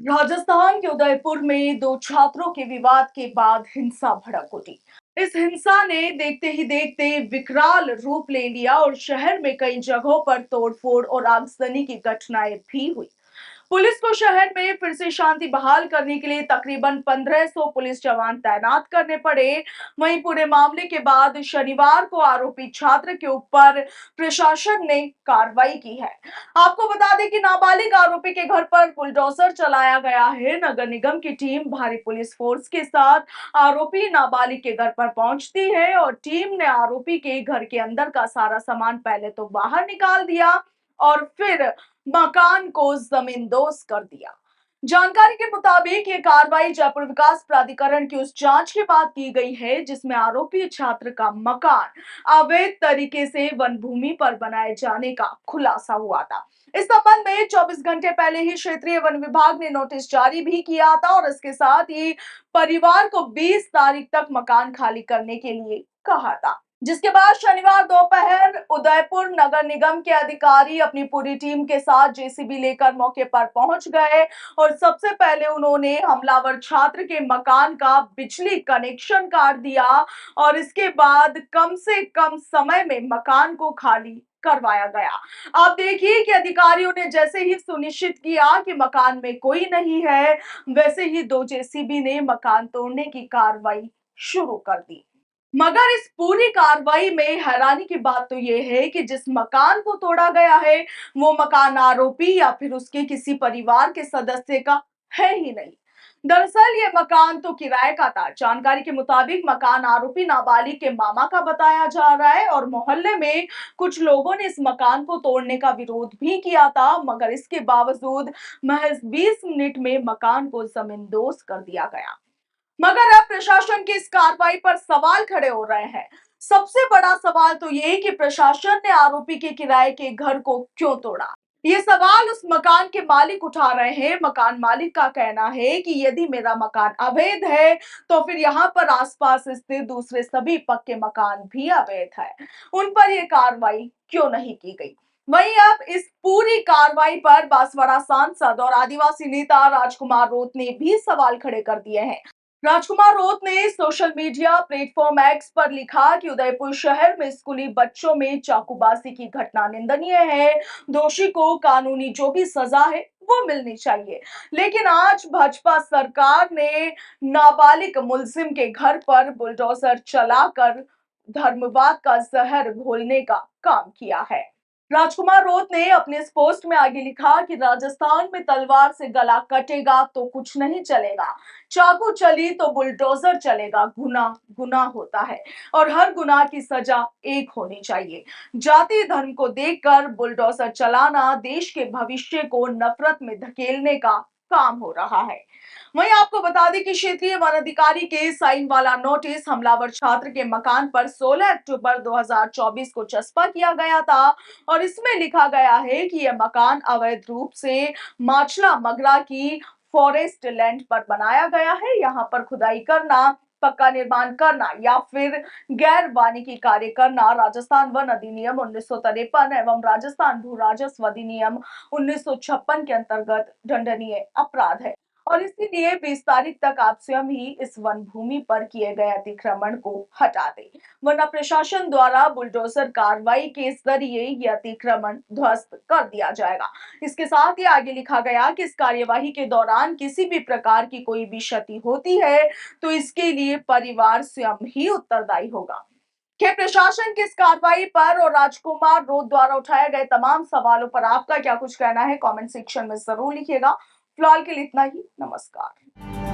राजस्थान के उदयपुर में दो छात्रों के विवाद के बाद हिंसा भड़क उठी। इस हिंसा ने देखते ही देखते विकराल रूप ले लिया और शहर में कई जगहों पर तोड़फोड़ और आगजनी की घटनाएं भी हुई। पुलिस को शहर में फिर से शांति बहाल करने के लिए तकरीबन 1500 पुलिस जवान तैनात करने पड़े। वहीं पूरे मामले के बाद शनिवार को आरोपी छात्र के ऊपर प्रशासन ने कार्रवाई की है। आपको बता दें कि नाबालिग आरोपी के घर पर बुलडोजर चलाया गया है। नगर निगम की टीम भारी पुलिस फोर्स के साथ आरोपी नाबालिग के घर पर पहुंचती है और टीम ने आरोपी के घर के अंदर का सारा सामान पहले तो बाहर निकाल दिया और फिर मकान को जमींदोज कर दिया। जानकारी के मुताबिक ये कार्रवाई जयपुर विकास प्राधिकरण की उस जांच के बाद की गई है जिसमें आरोपी छात्र का मकान अवैध तरीके से वन भूमि पर बनाए जाने का खुलासा हुआ था। इस संबंध में 24 घंटे पहले ही क्षेत्रीय वन विभाग ने नोटिस जारी भी किया था और इसके साथ ही परिवार को 20 तारीख तक मकान खाली करने के लिए कहा था। जिसके बाद शनिवार दोपहर उदयपुर नगर निगम के अधिकारी अपनी पूरी टीम के साथ जेसीबी लेकर मौके पर पहुंच गए और सबसे पहले उन्होंने हमलावर छात्र के मकान का बिजली कनेक्शन काट दिया और इसके बाद कम से कम समय में मकान को खाली करवाया गया। आप देखिए कि अधिकारियों ने जैसे ही सुनिश्चित किया कि मकान में कोई नहीं है, वैसे ही दो जेसीबी ने मकान तोड़ने की कार्रवाई शुरू कर दी। मगर इस पूरी कार्रवाई में हैरानी की बात तो यह है कि जिस मकान को तोड़ा गया है वो मकान आरोपी या फिर उसके किसी परिवार के सदस्य का है ही नहीं। दरअसल ये मकान तो किराए का था। जानकारी के मुताबिक मकान आरोपी नाबालिग के मामा का बताया जा रहा है और मोहल्ले में कुछ लोगों ने इस मकान को तोड़ने का विरोध भी किया था, मगर इसके बावजूद महज 20 मिनट में मकान को जमींदोज कर दिया गया। मगर अब प्रशासन की इस कार्रवाई पर सवाल खड़े हो रहे हैं। सबसे बड़ा सवाल तो ये कि प्रशासन ने आरोपी के किराए के घर को क्यों तोड़ा। ये सवाल उस मकान के मालिक उठा रहे हैं। मकान मालिक का कहना है कि यदि मेरा मकान अवैध है तो फिर यहाँ पर आसपास स्थित दूसरे सभी पक्के मकान भी अवैध है, उन पर यह कार्रवाई क्यों नहीं की गई। वहीं अब इस पूरी कार्रवाई पर बांसवाड़ा सांसद और आदिवासी नेता राजकुमार रोत ने भी सवाल खड़े कर दिए हैं। राजकुमार रोत ने सोशल मीडिया प्लेटफॉर्म एक्स पर लिखा कि उदयपुर शहर में स्कूली बच्चों में चाकूबाजी की घटना निंदनीय है। दोषी को कानूनी जो भी सजा है वो मिलनी चाहिए, लेकिन आज भाजपा सरकार ने नाबालिग मुलजिम के घर पर बुलडोजर चलाकर धर्मवाद का जहर घोलने का काम किया है। राजकुमार रोत ने अपने इस पोस्ट में आगे लिखा कि राजस्थान में तलवार से गला कटेगा तो कुछ नहीं चलेगा, चाकू चली तो बुलडोजर चलेगा। गुनाह गुनाह होता है और हर गुनाह की सजा एक होनी चाहिए। जाति धर्म को देखकर बुलडोजर चलाना देश के भविष्य को नफरत में धकेलने का काम हो रहा है। वहीं आपको बता दें कि क्षेत्रीय वन अधिकारी के साइन वाला नोटिस हमलावर छात्र के मकान पर 16 अक्टूबर 2024 को चस्पा किया गया था और इसमें लिखा गया है कि यह मकान अवैध रूप से माचला मगरा की फॉरेस्ट लैंड पर बनाया गया है। यहाँ पर खुदाई करना, पक्का निर्माण करना या फिर गैर वानिकी कार्य करना राजस्थान वन अधिनियम 1953 एवं राजस्थान भू राजस्व अधिनियम 1956 के अंतर्गत दंडनीय अपराध है और इसीलिए 20 तारीख तक आप स्वयं ही इस वन भूमि पर किए गए अतिक्रमण को हटा दें, वरना प्रशासन द्वारा बुलडोजर कार्रवाई के जरिए ये अतिक्रमण ध्वस्त कर दिया जाएगा। इसके साथ ही आगे लिखा गया कि इस कार्यवाही के दौरान किसी भी प्रकार की कोई भी क्षति होती है तो इसके लिए परिवार स्वयं ही उत्तरदायी होगा। के प्रशासन की इस कार्रवाई पर और राजकुमार रोत द्वारा उठाए गए तमाम सवालों पर आपका क्या कुछ कहना है, कमेंट सेक्शन में जरूर लिखिएगा। फिलहाल के लिए इतना ही। नमस्कार।